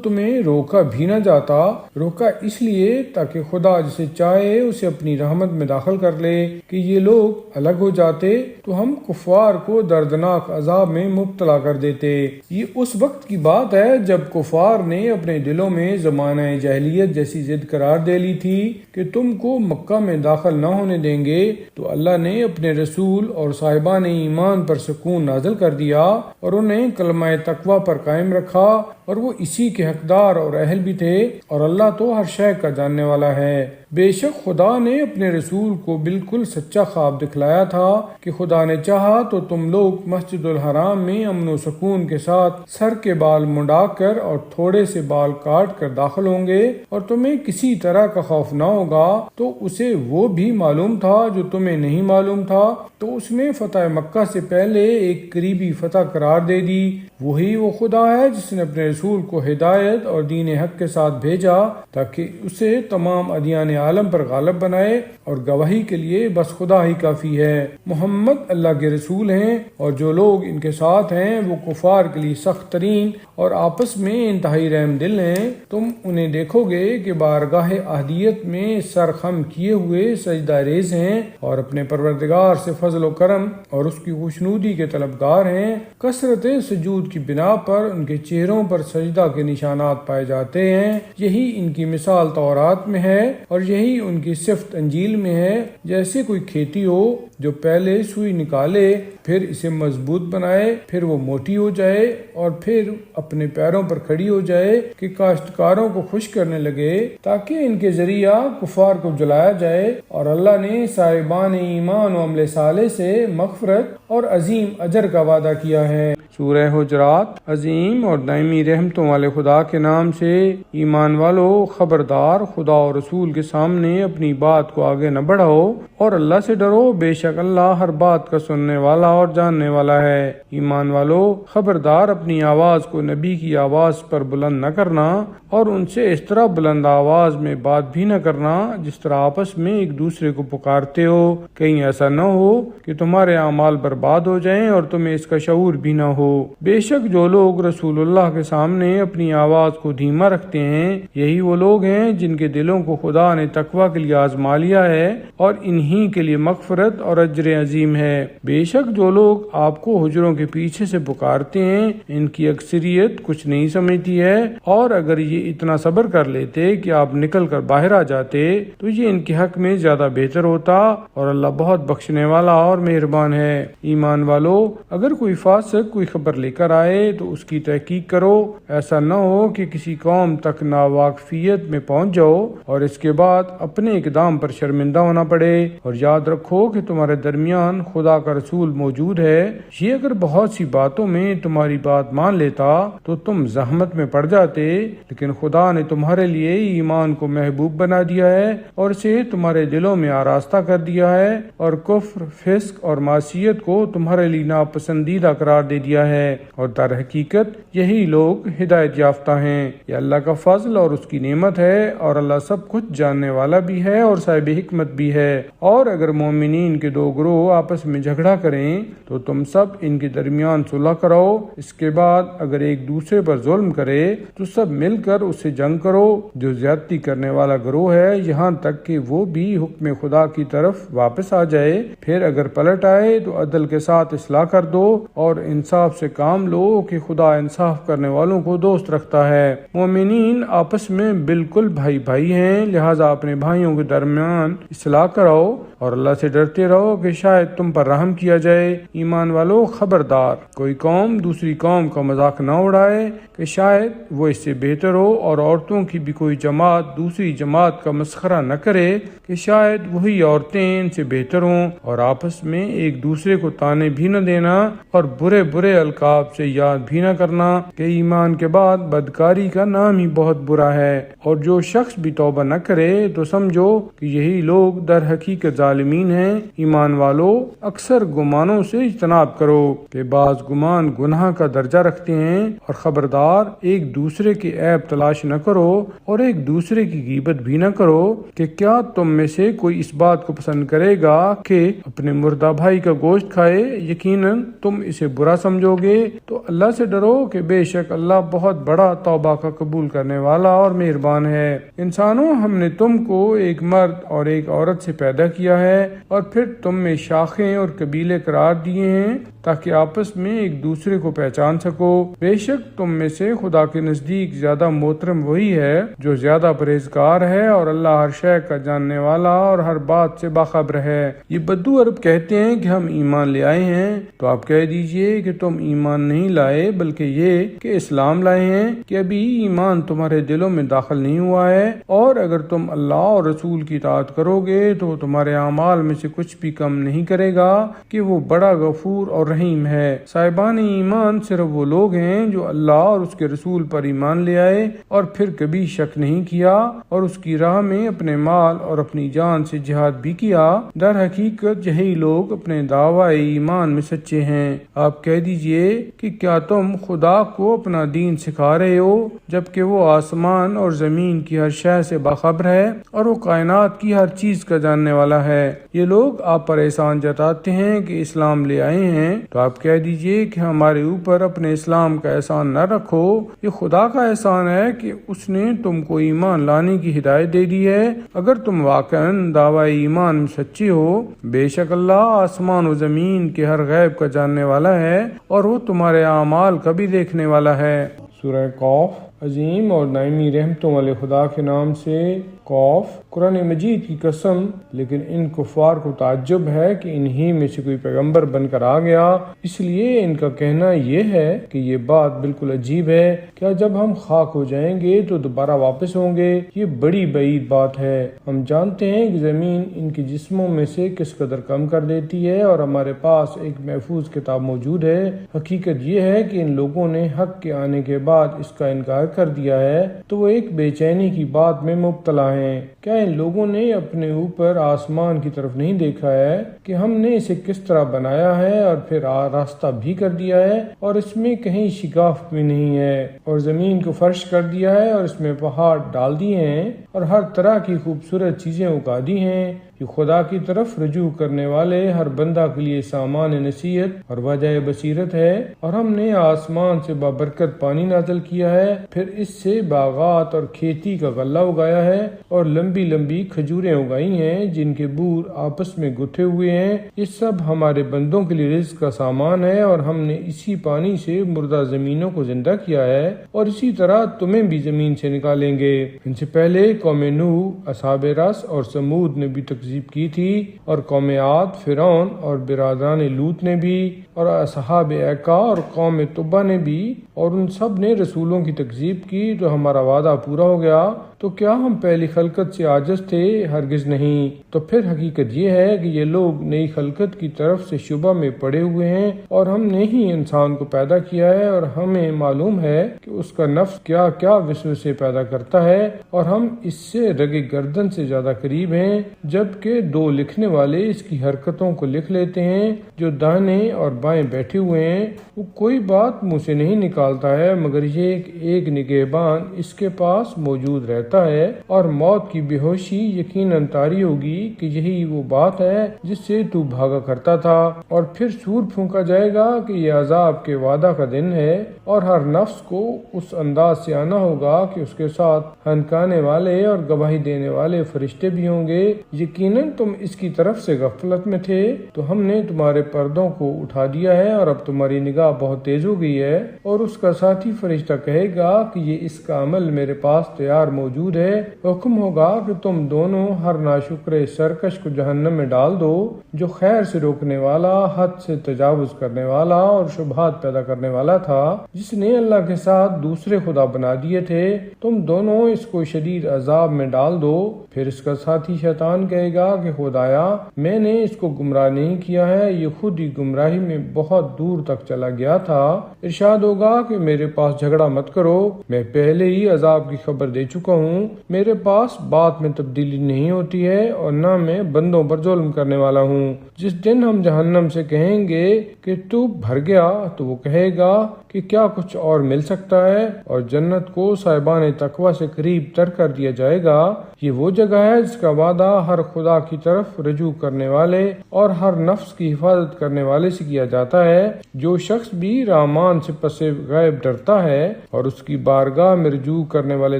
Speaker 1: تمہیں روکا بھی نہ جاتا۔ روکا اس لیے تاکہ خدا جسے چاہے اسے اپنی رحمت میں داخل کر لے کہ یہ لوگ الگ ہو جاتے تو ہم کفار کو دردناک عذاب میں مبتلا کر دیتے۔ یہ اس وقت کی بات ہے جب کفار نے اپنے دلوں میں زمانہ جاہلیت جیسی ضد قرار دے لی تھی کہ تم کو مکہ میں داخل نہ ہونے دیں گے، تو اللہ نے اپنے رسول اور صاحبان ایمان پر سکون نازل کر دیا اور انہیں کلمہ تقوی پر قائم رکھا، اور وہ اسی کے حقدار اور اہل بھی تھے، اور اللہ تو ہر شے کا جاننے والا ہے۔ بے شک خدا نے اپنے رسول کو بالکل سچا خواب دکھلایا تھا کہ خدا نے چاہا تو تم لوگ مسجد الحرام میں امن و سکون کے ساتھ سر کے بال منڈا کر اور تھوڑے سے بال کاٹ کر داخل ہوں گے، اور تمہیں کسی طرح کا خوف نہ ہوگا۔ تو اسے وہ بھی معلوم تھا جو تمہیں نہیں معلوم تھا، تو اس نے فتح مکہ سے پہلے ایک قریبی فتح قرار دے دی۔ وہی وہ خدا ہے جس نے اپنے رسول کو ہدایت اور دین حق کے ساتھ بھیجا تاکہ اسے تمام ادیان عالم پر غالب بنائے، اور گواہی کے لیے بس خدا ہی کافی ہے۔ محمد اللہ کے رسول ہیں، اور جو لوگ ان کے ساتھ ہیں وہ کفار کے لیے سخت ترین اور آپس میں انتہائی رحم دل ہیں۔ تم انہیں دیکھو گے کہ بارگاہ احدیت میں سر خم کیے ہوئے سجدہ ریز ہیں اور اپنے پروردگار سے فضل و کرم اور اس کی خوشنودی کے طلبگار ہیں۔ کثرت سجود کی بنا پر ان کے چہروں پر سجدہ کے نشانات پائے جاتے ہیں۔ یہی ان کی مثال تورات میں ہے اور یہی ان کی صفت انجیل میں ہے۔ جیسے کوئی کھیتی ہو جو پہلے سوئی نکالے، پھر اسے مضبوط بنائے، پھر وہ موٹی ہو جائے اور پھر اپنے پیروں پر کھڑی ہو جائے کہ کاشتکاروں کو خوش کرنے لگے تاکہ ان کے ذریعہ کفار کو جلایا جائے، اور اللہ نے صاحبان ایمان و عمل صالح سے مغفرت اور عظیم اجر کا وعدہ کیا ہے۔ سورہ حجرات۔ عظیم اور دائمی رحمتوں والے خدا کے نام سے، ایمان والو خبردار، خدا اور رسول کے سامنے اپنی بات کو آگے نہ بڑھاؤ اور اللہ سے ڈرو، بے شک اللہ ہر بات کا سننے والا اور جاننے والا ہے۔ ایمان والو خبردار، اپنی آواز کو نبی کی آواز پر بلند نہ کرنا اور ان سے اس طرح بلند آواز میں بات بھی نہ کرنا جس طرح آپس میں ایک دوسرے کو پکارتے ہو، کہیں ایسا نہ ہو کہ تمہارے اعمال برباد ہو جائیں اور تمہیں اس کا شعور بھی نہ ہو۔ بے شک جو لوگ رسول اللہ کے سامنے اپنی آواز کو دھیما رکھتے ہیں، یہی وہ لوگ ہیں جن کے دلوں کو خدا نے تقویٰ کے لیے آزما لیا ہے اور انہی کے لیے مغفرت اور اجر عظیم ہے۔ بے شک جو لوگ آپ کو حجروں کے پیچھے سے پکارتے ہیں، ان کی اکثریت کچھ نہیں سمجھتی ہے، اور اگر یہ اتنا صبر کر لیتے کہ آپ نکل کر باہر آ جاتے تو یہ ان کے حق میں زیادہ بہتر ہوتا، اور اللہ بہت بخشنے والا اور مہربان ہے۔ ایمان والو اگر کوئی فاسق کوئی خبر لے کر آئے تو اس کی تحقیق کرو، ایسا نہ ہو کہ کسی قوم تک ناواقفیت میں پہنچ جاؤ اور اس کے بعد اپنے اقدام پر شرمندہ ہونا پڑے، اور یاد رکھو کہ تمہارے درمیان خدا کا رسول موجود ہے، یہ اگر بہت سی باتوں میں تمہاری بات مان لیتا تو تم زحمت میں پڑ جاتے، لیکن خدا نے تمہارے لیے ایمان کو محبوب بنا دیا ہے اور اسے تمہارے دلوں میں آراستہ کر دیا ہے، اور کفر، فسق اور معصیت کو تمہارے لیے ناپسندیدہ قرار دے دیا ہے، اور در حقیقت یہی لوگ ہدایت یافتہ ہیں۔ یہ اللہ کا فضل اور اس کی نعمت ہے، اور اللہ سب کچھ جاننے والا بھی ہے اور صاحب حکمت بھی ہے۔ اور اگر مومنین کے دو گروہ آپس میں جھگڑا کریں تو تم سب ان کے درمیان صلح کراؤ، اس کے بعد اگر ایک دوسرے پر ظلم کرے تو سب مل کر اس سے جنگ کرو۔ جو زیادتی کرنے والا گروہ ہے یہاں تک کہ وہ بھی حکم خدا کی طرف واپس آ جائے، پھر اگر پلٹ آئے تو عدل کے ساتھ اصلاح کر دو اور انصاف سے کام لو کہ خدا انصاف کرنے والوں کو دوست رکھتا ہے۔ مومنین آپس میں بالکل بھائی بھائی ہیں، لہٰذا اپنے بھائیوں کے درمیان اصلاح کراؤ اور اللہ سے ڈرتے رہو کہ شاید تم پر رحم کیا جائے۔ ایمان والو خبردار، کوئی قوم دوسری قوم کا مذاق نہ اڑائے کہ شاید وہ اس سے بہتر ہو، اور عورتوں کی بھی کوئی جماعت دوسری جماعت کا مسخرہ نہ کرے کہ شاید وہی عورتیں ان سے بہتر ہوں، اور آپس میں ایک دوسرے کو طعنے بھی نہ دینا اور برے برے القاب سے یاد بھی نہ کرنا کہ ایمان کے بعد بدکاری کا نام ہی بہت برا ہے، اور جو شخص بھی توبہ نہ کرے تو سمجھو کہ یہی لوگ در حقیقت ظالمین ہیں۔ ایمان والو اکثر گمانوں سے اجتناب کرو کہ بعض گمان گناہ کا درجہ رکھتے ہیں، اور خبردار ایک دوسرے کے عیب تلاش نہ کرو اور ایک دوسرے کی غیبت بھی نہ کرو کہ کیا تم میں سے کوئی اس بات کو پسند کرے گا کہ اپنے مردہ بھائی کا گوشت کھائے؟ یقیناً تم اسے برا سمجھو گے، تو اللہ سے ڈرو کہ بے شک اللہ بہت بڑا توبہ کا قبول کرنے والا اور مہربان ہے۔ انسانوں، ہم نے تم کو ایک مرد اور ایک عورت سے پیدا کیا ہے اور پھر تم میں شاخیں اور قبیلے قرار دیے ہیں تاکہ آپس میں ایک دوسرے کو پہچان سکو۔ بے شک تم میں سے خدا کے نزدیک زیادہ محترم وہی ہے جو زیادہ پرہیزگار ہے، اور اللہ ہر شے کا جاننے والا اور ہر بات سے باخبر ہے۔ یہ بدو عرب کہتے ہیں کہ ہم ایمان لے آئے ہیں، تو آپ کہہ دیجئے کہ تم ایمان نہیں لائے بلکہ یہ کہ اسلام لائے ہیں، کہ ابھی ایمان تمہارے دلوں میں داخل نہیں ہوا ہے، اور اگر تم اللہ اور رسول کی اطاعت کرو گے تو تمہارے اعمال میں سے کچھ بھی کم نہیں کرے گا کہ وہ بڑا غفور اور رحیم ہے۔ صاحبان ایمان صرف وہ لوگ ہیں جو اللہ اور اس کے رسول پر ایمان لے آئے اور پھر کبھی شک نہیں کیا اور اس کی راہ میں اپنے مال اور اپنی جان سے جہاد بھی کیا۔ در حقیقت یہی لوگ اپنے دعوی ایمان میں سچے ہیں۔ آپ کہہ دیجئے کہ کیا تم خدا کو اپنا دین سکھا رہے ہو جبکہ وہ آسمان اور زمین کی ہر شے سے باخبر ہے اور وہ کائنات کی ہر چیز کا جاننے والا ہے۔ یہ لوگ آپ پر احسان جتاتے ہیں کہ اسلام لے آئے ہیں، تو آپ کہہ دیجئے کہ ہمارے اوپر اپنے اسلام کا احسان نہ رکھو، یہ خدا کا احسان ہے کہ اس نے تم کو ایمان لانے کی ہدایت دے دی ہے۔ اگر تم واقعاً دعوی ایمان میں سچے ہو، بے شک اللہ آسمان و زمین کے ہر غیب کا جاننے والا ہے اور وہ تمہارے اعمال کا بھی دیکھنے والا ہے۔ سورہ قاف۔ عظیم اور دائمی رحمتوں والے خدا کے نام سے، قوف قرآن مجید کی قسم، لیکن ان کفار کو تعجب ہے کہ انہی میں سے کوئی پیغمبر بن کر آ گیا، اس لیے ان کا کہنا یہ ہے کہ یہ بات بالکل عجیب ہے، کیا جب ہم خاک ہو جائیں گے تو دوبارہ واپس ہوں گے؟ یہ بڑی بعید بات ہے۔ ہم جانتے ہیں کہ زمین ان کے جسموں میں سے کس قدر کم کر دیتی ہے اور ہمارے پاس ایک محفوظ کتاب موجود ہے۔ حقیقت یہ ہے کہ ان لوگوں نے حق کے آنے کے بعد اس کا انکار کر دیا ہے تو وہ ایک بے چینی کی بات میں مبتلا ہیں۔ کیا ان لوگوں نے اپنے اوپر آسمان کی طرف نہیں دیکھا ہے کہ ہم نے اسے کس طرح بنایا ہے اور پھر راستہ بھی کر دیا ہے اور اس میں کہیں شگاف بھی نہیں ہے، اور زمین کو فرش کر دیا ہے اور اس میں پہاڑ ڈال دیے ہیں اور ہر طرح کی خوبصورت چیزیں اگا دی ہیں۔ یہ خدا کی طرف رجوع کرنے والے ہر بندہ کے لیے سامان نصیحت اور وجہ بصیرت ہے۔ اور ہم نے آسمان سے بابرکت پانی نازل کیا ہے، پھر اس سے باغات اور کھیتی کا غلہ اگایا ہے اور لمبی لمبی کھجوریں اگائی ہیں جن کے بور آپس میں گتھے ہوئے ہیں۔ یہ سب ہمارے بندوں کے لیے رزق کا سامان ہے، اور ہم نے اسی پانی سے مردہ زمینوں کو زندہ کیا ہے اور اسی طرح تمہیں بھی زمین سے نکالیں گے۔ ان سے پہلے قوم نوح، اصحاب رس اور سمود نے بھی تکذیب کی تھی، اور قوم عاد، فرعون اور برادران لوط نے بھی، اور اصحاب ایکا اور قوم تبع نے بھی، اور ان سب نے رسولوں کی تکذیب کی تو ہمارا وعدہ پورا ہو گیا۔ تو کیا ہم پہلی خلقت سے عاجز تھے؟ ہرگز نہیں۔ تو پھر حقیقت یہ ہے کہ یہ لوگ نئی خلقت کی طرف سے شبہ میں پڑے ہوئے ہیں، اور ہم نے ہی انسان کو پیدا کیا ہے اور ہمیں معلوم ہے کہ اس کا نفس کیا کیا وسوسے پیدا کرتا ہے، اور ہم اس سے رگ گردن سے زیادہ قریب ہیں، جبکہ دو لکھنے والے اس کی حرکتوں کو لکھ لیتے ہیں۔ جو داہنے اور بائیں بیٹھے ہوئے ہیں وہ کوئی بات منہ سے نہیں نکالتا ہے مگر یہ کہ ایک نگہبان اس کے پاس موجود رہتا ہے، اور موت کی بے ہوشی یقیناً طاری ہوگی کہ یہی وہ بات ہے جس سے تو بھاگا کرتا تھا، اور پھر سور پھونکا جائے گا کہ یہ عذاب کے وعدہ کا دن ہے، اور ہر نفس کو اس انداز سے آنا ہوگا کہ اس کے ساتھ ہنکانے والے اور گواہی دینے والے فرشتے بھی ہوں گے۔ یقیناً تم اس کی طرف سے غفلت میں تھے تو ہم نے تمہارے پردوں کو اٹھا دیا ہے اور اب تمہاری نگاہ بہت تیز ہو گئی ہے۔ اور اس کا ساتھی فرشتہ کہے گا کہ یہ اس کا عمل میرے پاس تیار موجود ہے۔ حکم ہوگا کہ تم دونوں ہر ناشکر سرکش کو جہنم میں ڈال دو، جو خیر سے روکنے والا، حد سے تجاوز کرنے والا اور شبہات پیدا کرنے والا تھا، جس نے اللہ کے ساتھ دوسرے خدا بنا دیے تھے۔ تم دونوں اس کو شدید عذاب میں ڈال دو۔ پھر اس کا ساتھی شیطان کہے گا کہ خدایا، میں نے اس کو گمراہ نہیں کیا ہے، یہ خود ہی گمراہی میں بہت دور تک چلا گیا تھا۔ ارشاد ہوگا کہ میرے پاس جھگڑا مت کرو، میں پہلے ہی عذاب کی خبر دے چکا ہوں، میرے پاس بات میں تبدیلی نہیں ہوتی ہے اور نہ میں بندوں پر ظلم کرنے والا ہوں۔ جس دن ہم جہنم سے کہیں گے کہ تو بھر گیا تو وہ کہے گا کہ کیا کچھ اور مل سکتا ہے، اور جنت کو صاحبان تقوی سے قریب تر کر دیا جائے گا۔ یہ وہ جگہ ہے جس کا وعدہ ہر خدا کی طرف رجوع کرنے والے اور ہر نفس کی حفاظت کرنے والے سے کیا جاتا ہے۔ جو شخص بھی رحمان سے پس غیب ڈرتا ہے اور اس کی بارگاہ میں رجوع کرنے والے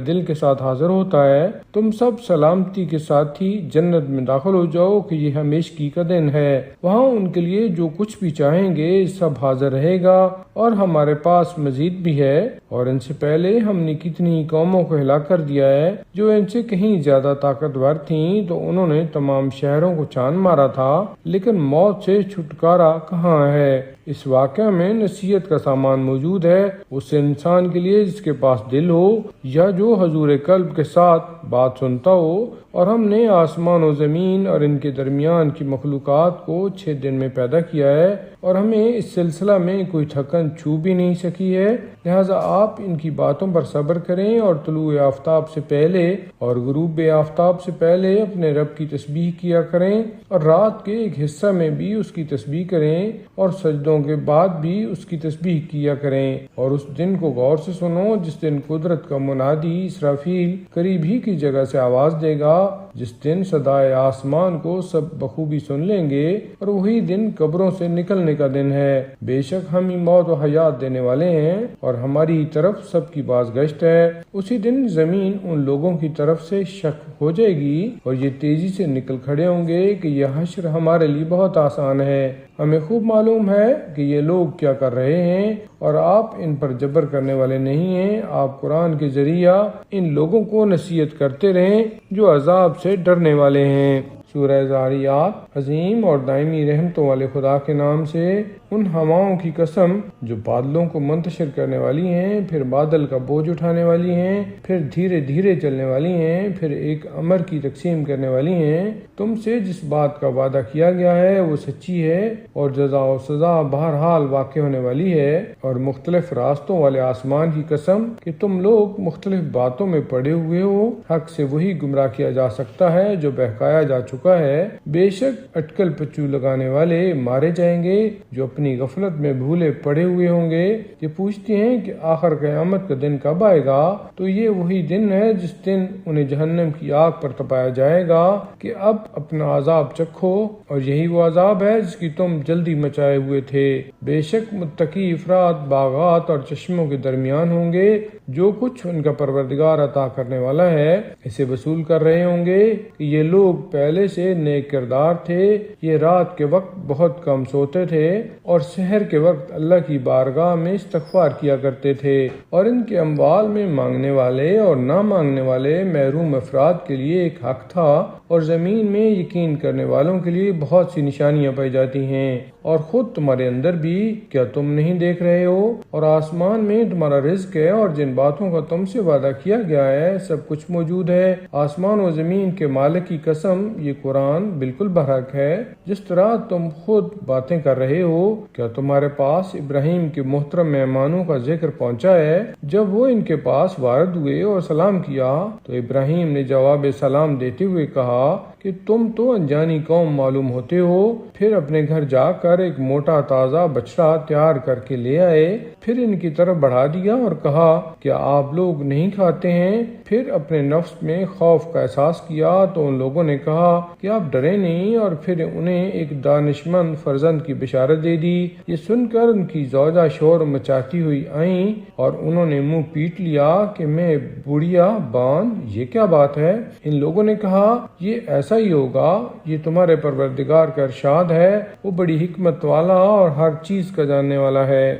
Speaker 1: دل کے ساتھ حاضر ہوتا ہے، تم سب سلامتی کے ساتھ ہی جنت میں داخل ہو جاؤ کہ یہ ہمیشگی کا دن ہے۔ وہاں ان کے لیے جو کچھ بھی چاہیں گے سب حاضر رہے گا، اور ہمارے پاس مزید بھی ہے۔ اور ان سے پہلے ہم نے کتنی قوموں کو ہلاک کر دیا ہے جو ان سے کہیں زیادہ طاقتور تھیں، تو انہوں نے تمام شہروں کو چاند مارا تھا، لیکن موت سے چھٹکارا کہاں ہے؟ اس واقعہ میں نصیحت کا سامان موجود ہے اس انسان کے لیے جس کے پاس دل ہو یا جو حضور قلب کے ساتھ بات سنتا ہو۔ اور ہم نے آسمان و زمین اور ان کے درمیان کی مخلوقات کو 6 دن میں پیدا کیا ہے، اور ہمیں اس سلسلہ میں کوئی تھکن چھو بھی نہیں سکی ہے، لہٰذا آپ ان کی باتوں پر صبر کریں اور طلوع آفتاب سے پہلے اور غروب آفتاب سے پہلے اپنے رب کی تسبیح کیا کریں، اور رات کے ایک حصہ میں بھی اس کی تسبیح کریں، اور سجدوں کے بعد بھی اس کی تسبیح کیا کریں۔ اور اس دن کو غور سے سنو جس دن قدرت کا منادی اسرافیل قریب ہی کی جگہ سے آواز دے گا، جس دن صدائے آسمان کو سب بخوبی سن لیں گے، اور وہی دن قبروں سے نکلنے کا دن ہے۔ بے شک ہم ہی موت و حیات دینے والے ہیں اور ہماری طرف سب کی بازگشت ہے۔ اسی دن زمین ان لوگوں کی طرف سے شک ہو جائے گی اور یہ تیزی سے نکل کھڑے ہوں گے کہ یہ حشر ہمارے لیے بہت آسان ہے۔ ہمیں خوب معلوم ہے کہ یہ لوگ کیا کر رہے ہیں اور آپ ان پر جبر کرنے والے نہیں ہیں۔ آپ قرآن کے ذریعہ ان لوگوں کو نصیحت کرتے رہیں جو عذاب سے ڈرنے والے ہیں۔ سورہ ذاریات۔ عظیم اور دائمی رحمتوں والے خدا کے نام سے، ان ہواؤں کی قسم جو بادلوں کو منتشر کرنے والی ہیں، پھر بادل کا بوجھ اٹھانے والی ہیں، پھر دھیرے دھیرے چلنے والی ہیں، پھر ایک امر کی تقسیم کرنے والی ہیں۔ تم سے جس بات کا وعدہ کیا گیا ہے وہ سچی ہے اور جزا و سزا بہرحال واقع ہونے والی ہے۔ اور مختلف راستوں والے آسمان کی قسم کہ تم لوگ مختلف باتوں میں پڑے ہوئے ہو، حق سے وہی گمراہ کیا جا سکتا ہے جو بہکایا جا چکا ہے۔ بے شک اٹکل پچو لگانے والے مارے جائیں گے جو اپنی غفلت میں بھولے پڑے ہوئے ہوں گے۔ یہ پوچھتے ہیں کہ آخر قیامت کا دن کب آئے گا؟ تو یہ وہی دن ہے جس دن انہیں جہنم کی آگ پر تپایا جائے گا کہ اب اپنا عذاب چکھو، اور یہی وہ عذاب ہے جس کی تم جلدی مچائے ہوئے تھے۔ بے شک متقی افراد باغات اور چشموں کے درمیان ہوں گے، جو کچھ ان کا پروردگار عطا کرنے والا ہے اسے وصول کر رہے ہوں گے کہ یہ لوگ پہلے سے نیک کردار تھے۔ یہ رات کے وقت بہت کم سوتے تھے اور سحر کے وقت اللہ کی بارگاہ میں استغفار کیا کرتے تھے، اور ان کے اموال میں مانگنے والے اور نہ مانگنے والے محروم افراد کے لیے ایک حق تھا، اور زمین میں یقین کرنے والوں کے لیے بہت سی نشانیاں پائی جاتی ہیں۔ اور خود تمہارے اندر بھی کیا تم نہیں دیکھ رہے ہو؟ اور آسمان میں تمہارا رزق ہے اور جن باتوں کا تم سے وعدہ کیا گیا ہے سب کچھ موجود ہے۔ آسمان و زمین کے مالک کی قسم، یہ قرآن بالکل برحق ہے جس طرح تم خود باتیں کر رہے ہو۔ کیا تمہارے پاس ابراہیم کے محترم مہمانوں کا ذکر پہنچا ہے؟ جب وہ ان کے پاس وارد ہوئے اور سلام کیا تو ابراہیم نے جواب سلام دیتے ہوئے کہا کہ تم تو انجانی قوم معلوم ہوتے ہو۔ پھر اپنے گھر جا کر ایک موٹا تازہ بچڑا تیار کر کے لے آئے، پھر ان کی طرف بڑھا دیا اور کہا کیا آپ لوگ نہیں کھاتے ہیں؟ پھر اپنے نفس میں خوف کا احساس کیا تو ان لوگوں نے کہا کہ آپ ڈرے نہیں، اور پھر انہیں ایک دانشمند فرزند کی بشارت دے دی۔ یہ سن کر ان کی زوجہ شور مچاتی ہوئی آئیں اور انہوں نے منہ پیٹ لیا کہ میں بوڑھیا بان، یہ کیا بات ہے؟ ان لوگوں نے کہا یہ ایسا ہی ہوگا، یہ تمہارے پروردگار کا ارشاد ہے، وہ بڑی حکمت والا اور ہر چیز کا جاننے والا ہے۔